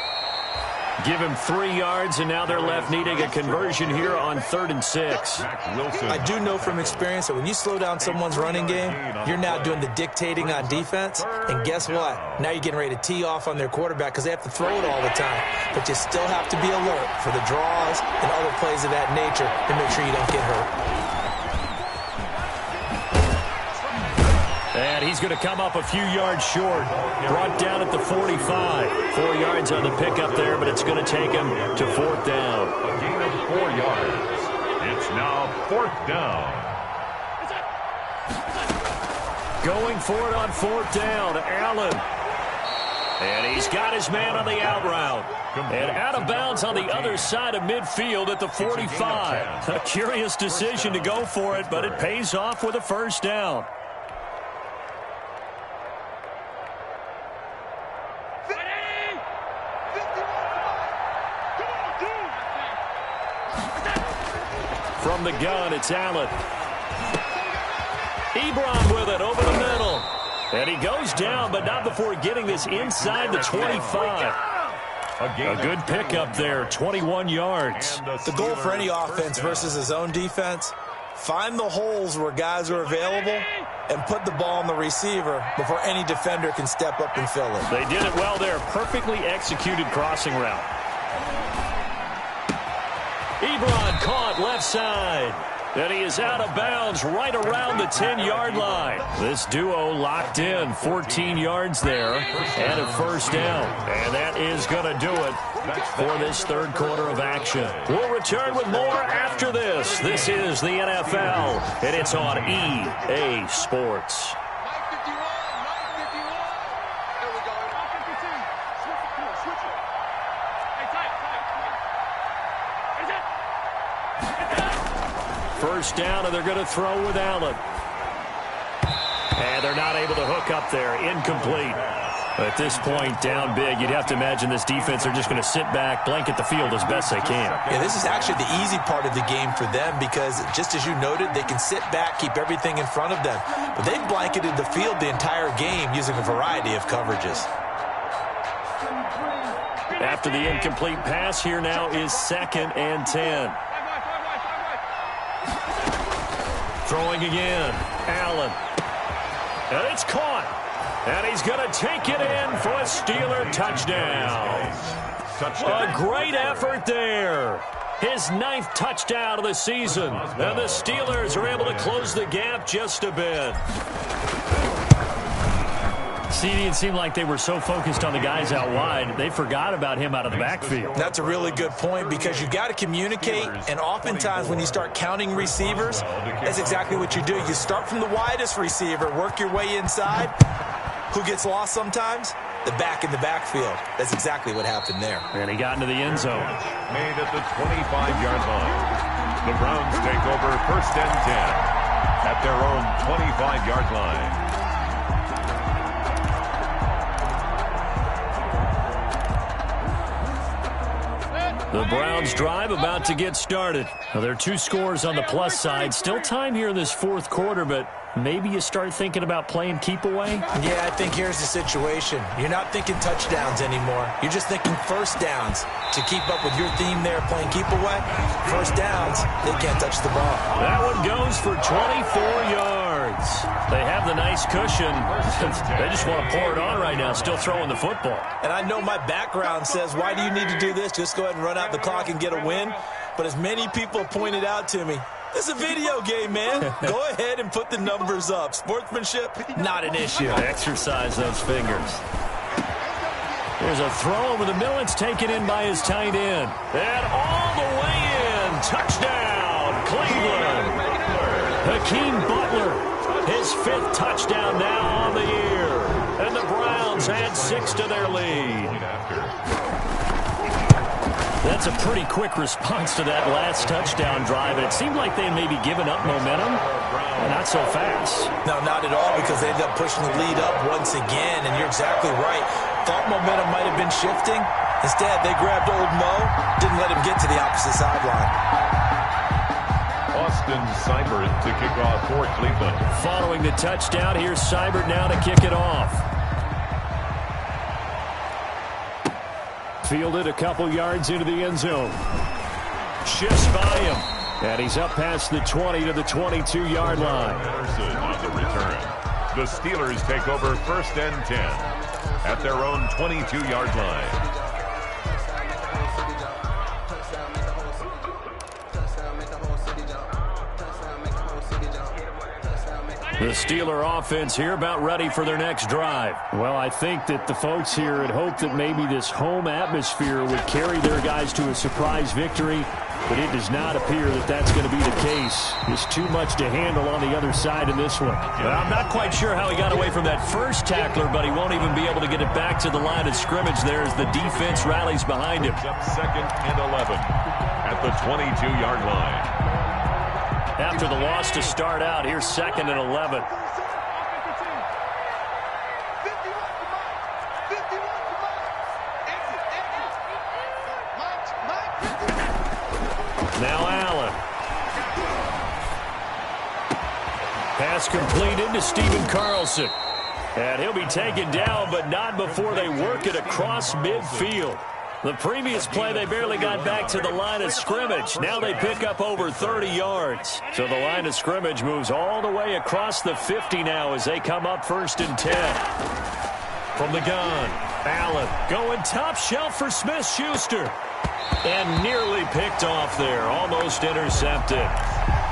S2: Give him 3 yards, and now they're left needing a conversion here on 3rd and 6.
S3: I do know from experience that when you slow down someone's running game, you're now doing the dictating on defense. And guess what? Now you're getting ready to tee off on their quarterback because they have to throw it all the time. But you still have to be alert for the draws and other plays of that nature to make sure you don't get hurt.
S2: And he's going to come up a few yards short. Brought down at the 45. 4 yards on the pickup there, but it's going to take him to 4th down.
S4: A gain of 4 yards. It's now 4th down.
S2: Going for it on 4th down, Allen. And he's got his man on the out route. And out of bounds on the other side of midfield at the 45. A curious decision to go for it, but it pays off with a first down. From the gun, it's Allen. Ebron with it over the middle. And he goes down, but not before getting this inside the 25. A good pickup there, 21 yards.
S3: The goal for any offense versus his own defense, find the holes where guys are available and put the ball on the receiver before any defender can step up and fill it.
S2: They did it well there. Perfectly executed crossing route. Ebron caught left side. And he is out of bounds right around the 10-yard line. This duo locked in, 14 yards there, and a first down. And that is going to do it for this 3rd quarter of action. We'll return with more after this. This is the NFL, and it's on EA Sports. First down, and they're going to throw with Allen. And they're not able to hook up there. Incomplete. At this point, down big, you'd have to imagine this defense are just going to sit back, blanket the field as best they can.
S3: Yeah, this is actually the easy part of the game for them because, just as you noted, they can sit back, keep everything in front of them. But they've blanketed the field the entire game using a variety of coverages.
S2: After the incomplete pass, here now is 2nd and 10. Throwing again, Allen. And it's caught. And he's going to take it in for a Steeler touchdown. A great effort there. His 9th touchdown of the season. And the Steelers are able to close the gap just a bit. CD, it seemed like they were so focused on the guys out wide, they forgot about him out of the backfield.
S3: That's a really good point because you've got to communicate, and oftentimes when you start counting receivers, that's exactly what you do. You start from the widest receiver, work your way inside. Who gets lost sometimes? The back in the backfield. That's exactly what happened there.
S2: And he got into the end zone.
S4: Made at the 25-yard line. The Browns take over 1st and 10 at their own 25-yard line.
S2: The Browns drive about to get started. Now, there are 2 scores on the plus side. Still time here in this 4th quarter, but maybe you start thinking about playing keep away?
S3: Yeah, I think here's the situation. You're not thinking touchdowns anymore. You're just thinking first downs. To keep up with your theme there, playing keep away, first downs, they can't touch the ball.
S2: That one goes for 24 yards. They have the nice cushion. They just want to pour it on right now, still throwing the football.
S3: And I know my background says, why do you need to do this? Just go ahead and run out the clock and get a win. But as many people pointed out to me, It's a video game, man. Go ahead and put the numbers up. Sportsmanship, not an issue.
S1: Exercise those fingers. There's a throw over the middle. It's taken in by his tight end. And all the way in. Touchdown, Cleveland. Hakeem Butler, his 5th touchdown now on the year. And the Browns add 6 to their lead. That's a pretty quick response to that last touchdown drive. It seemed like they had maybe given up momentum. Not so fast.
S3: No, not at all, because they ended up pushing the lead up once again, and you're exactly right. Thought momentum might have been shifting. Instead, they grabbed old Mo, didn't let him get to the opposite sideline.
S4: Austin Seibert to kick off for Cleveland.
S1: Following the touchdown, here's Seibert now to kick it off. Fielded a couple yards into the end zone. Shifts by him. And he's up past the 20 to the 22-yard line.
S4: Anderson on the return. The Steelers take over 1st and 10 at their own 22-yard line.
S1: The Steeler offense here about ready for their next drive. Well, I think that the folks here had hoped that maybe this home atmosphere would carry their guys to a surprise victory, but it does not appear that that's going to be the case. There's too much to handle on the other side in this one. Well, I'm not quite sure how he got away from that first tackler, but he won't even be able to get it back to the line of scrimmage there as the defense rallies behind him.
S4: Up 2nd and 11 at the 22-yard line.
S1: After the loss to start out, here's 2nd and 11. Now Allen. Pass completed to Stephen Carlson. And he'll be taken down, but not before they work it across midfield. The previous play, they barely got back to the line of scrimmage. Now they pick up over 30 yards. So the line of scrimmage moves all the way across the 50 now as they come up 1st and 10. From the gun, Allen going top shelf for Smith-Schuster. And nearly picked off there, almost intercepted.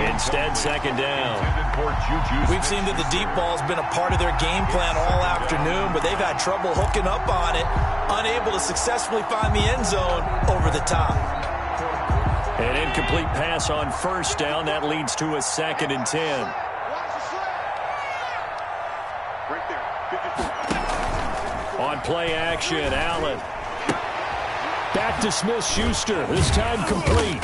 S1: Instead, 2nd down.
S3: We've seen that the deep ball's been a part of their game plan all afternoon, but they've had trouble hooking up on it, unable to successfully find the end zone over the top.
S1: An incomplete pass on 1st down. That leads to a 2nd and 10. On play action, Allen. Back to Smith-Schuster, this time complete.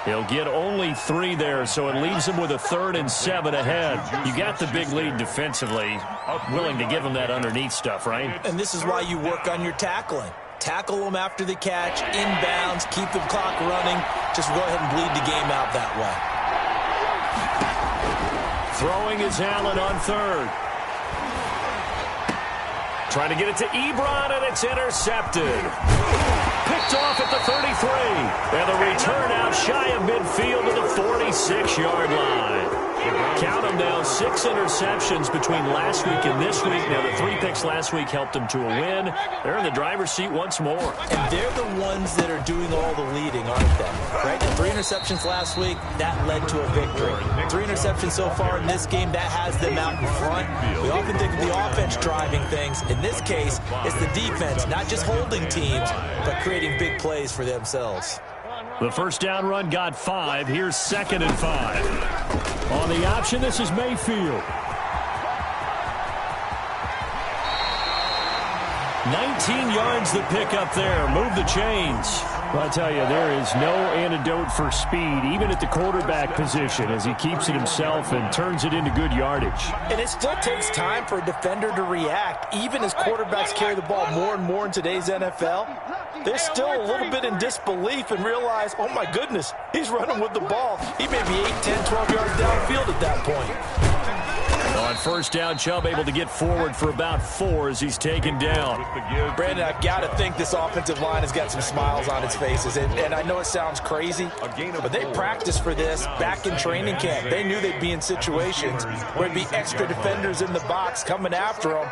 S1: He'll get only 3 there, so it leaves him with a 3rd and 7 ahead. You got the big lead defensively. Willing to give him that underneath stuff, right?
S3: And this is why you work on your tackling. Tackle them after the catch, inbounds, keep the clock running. Just go ahead and bleed the game out that way.
S1: Throwing is Allen on 3rd. Trying to get it to Ebron, and it's intercepted. Picked off at the 33. And the return out shy of midfield to the 46-yard line. Count them down, 6 interceptions between last week and this week. Now, the 3 picks last week helped them to a win. They're in the driver's seat once more.
S3: And they're the ones that are doing all the leading, aren't they? Right? And 3 interceptions last week, that led to a victory. 3 interceptions so far in this game, that has them out in front. We often think of the offense driving things. In this case, it's the defense, not just holding teams, but creating big plays for themselves.
S1: The 1st down run got 5. Here's 2nd and 5. On the option, this is Mayfield. 19 yards the pick up there. Move the chains. Well, I tell you, there is no antidote for speed, even at the quarterback position, as he keeps it himself and turns it into good yardage.
S3: And it still takes time for a defender to react, even as quarterbacks carry the ball more and more in today's NFL. They're still a little bit in disbelief and realize, oh my goodness, he's running with the ball. He may be 8, 10, 12 yards downfield at that point.
S1: On 1st down, Chubb able to get forward for about 4 as he's taken down.
S3: Brandon, I've got to think this offensive line has got some smiles on its faces. And I know it sounds crazy, but they practiced for this back in training camp. They knew they'd be in situations where there'd be extra defenders in the box coming after them,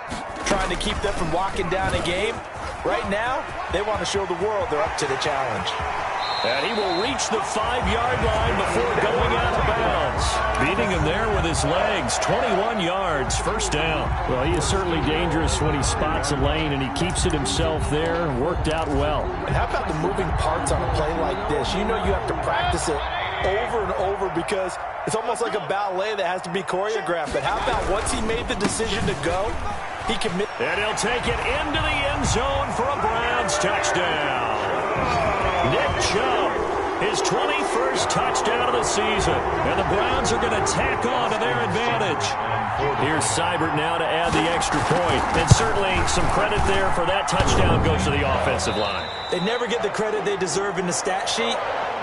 S3: trying to keep them from locking down a game. Right now, they want to show the world they're up to the challenge.
S1: And he will reach the 5-yard line before going out of bounds. Beating him there with his legs. 21 yards, first down.
S2: Well, he is certainly dangerous when he spots a lane, and he keeps it himself there. Worked out well.
S3: And how about the moving parts on a play like this? You know you have to practice it over and over because it's almost like a ballet that has to be choreographed. But how about once he made the decision to go, he committed.
S1: And he'll take it into the end zone for a Browns touchdown. Nick Chubb, his 21st touchdown of the season. And the Browns are going to tack on to their advantage. Here's Seibert now to add the extra point. And certainly some credit there for that touchdown goes to the offensive line.
S3: They never get the credit they deserve in the stat sheet,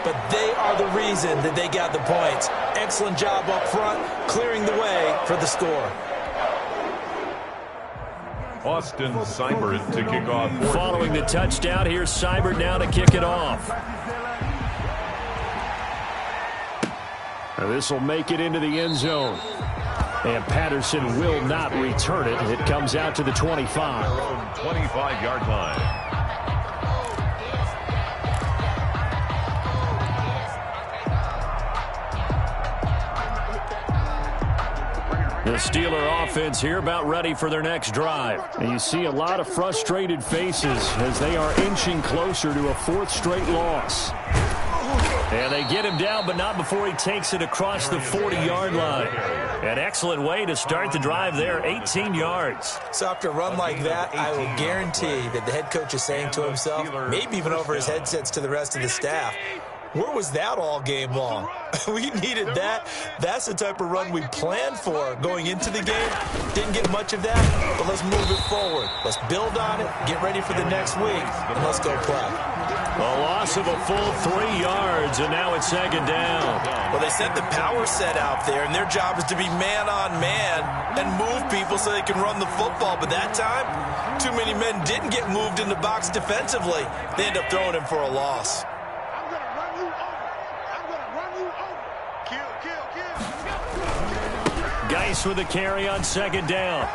S3: but they are the reason that they got the points. Excellent job up front, clearing the way for the score.
S4: Austin Seibert to kick off.
S1: Following the touchdown, here's Seibert now to kick it off. This will make it into the end zone. And Patterson will not return it. It comes out to the 25.
S4: 25-yard line.
S1: The Steeler offense here about ready for their next drive.
S2: And you see a lot of frustrated faces as they are inching closer to a 4th straight loss.
S1: And they get him down, but not before he takes it across the 40-yard line. An excellent way to start the drive there, 18 yards.
S3: So after a run like that, I will guarantee that the head coach is saying to himself, maybe even over his headsets to the rest of the staff, where was that all game long? We needed that. That's the type of run we planned for going into the game. Didn't get much of that, but let's move it forward. Let's build on it, get ready for the next week, and let's go play.
S1: A loss of a full 3 yards, and now it's second down.
S3: Well, they sent the power set out there, and their job is to be man-on-man and move people so they can run the football. But that time, too many men didn't get moved in the box defensively. They end up throwing him for a loss.
S1: Geis with a carry on second down.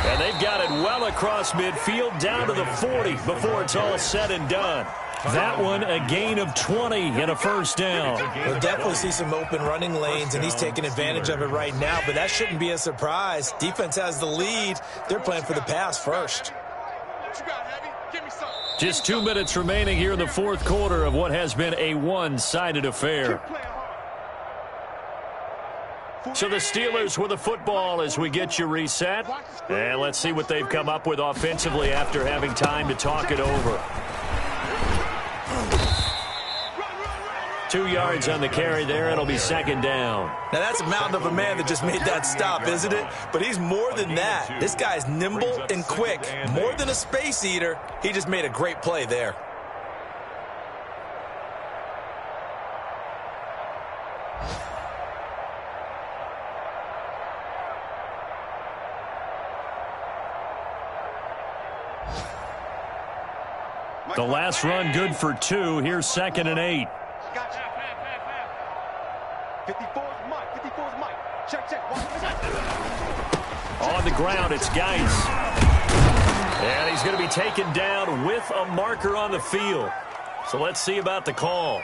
S1: And they've got it well across midfield down to the 40 before it's all said and done. That one a gain of 20 and a first down.
S3: We'll definitely see some open running lanes, and he's taking advantage of it right now, but that shouldn't be a surprise. Defense has the lead. They're playing for the pass first.
S1: Just 2 minutes remaining here in the fourth quarter of what has been a one-sided affair. So the Steelers with the football as we get you reset. And let's see what they've come up with offensively after having time to talk it over. 2 yards on the carry there. It'll be second down.
S3: Now that's a mountain of a man that just made that stop, isn't it? But he's more than that. This guy's nimble and quick. More than a space eater. He just made a great play there.
S1: The last run good for 2. Here's 2nd and 8.
S5: Gotcha. 54's Mike. 54's Mike. Check.
S1: On the ground, it's Geis. And he's going to be taken down with a marker on the field. So let's see about the call.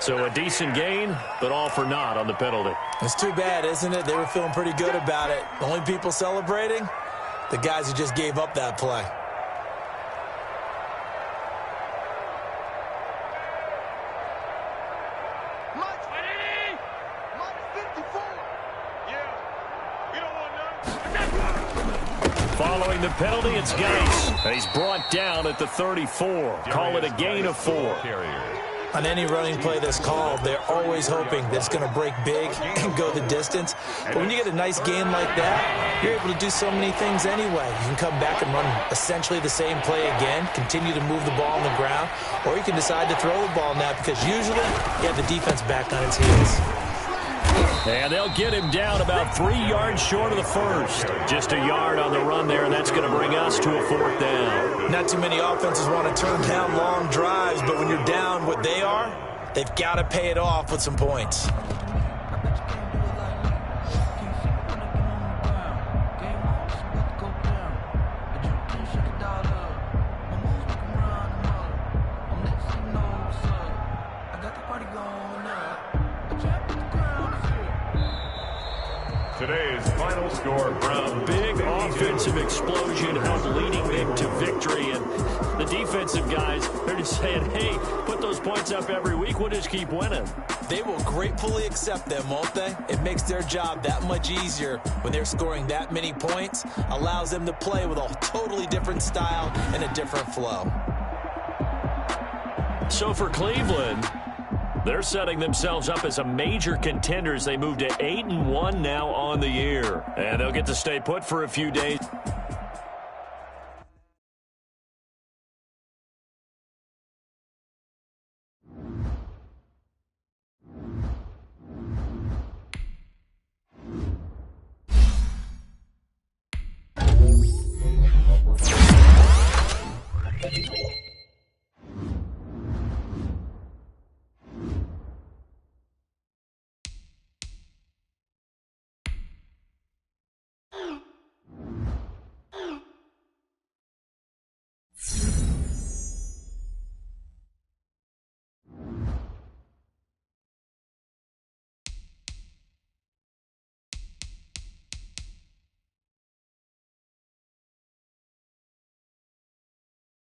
S1: So a decent gain, but all for naught on the penalty.
S3: It's too bad, isn't it? They were feeling pretty good about it. The only people celebrating, the guys who just gave up that play.
S1: Following the penalty, it's Geis. And he's brought down at the 34. Call it a gain of 4.
S3: On any running play that's called, they're always hoping that it's going to break big and go the distance. But when you get a nice gain like that, you're able to do so many things anyway. You can come back and run essentially the same play again, continue to move the ball on the ground, or you can decide to throw the ball now because usually you have the defense back on its heels.
S1: And they'll get him down about 3 yards short of the first. Just a yard on the run there, and that's going to bring us to a 4th down.
S3: Not too many offenses want to turn down long drives, but when you're down what they are, they've got to pay it off with some points.
S4: score, Browns.
S1: Big offensive explosion helped leading them to victory. And the defensive guys, they're just saying, hey, put those points up every week. We'll just keep winning.
S3: They will gratefully accept them, won't they? It makes their job that much easier when they're scoring that many points. Allows them to play with a totally different style and a different flow.
S1: So for Cleveland, they're setting themselves up as a major contender as they move to 8-1 now on the year. And they'll get to stay put for a few days.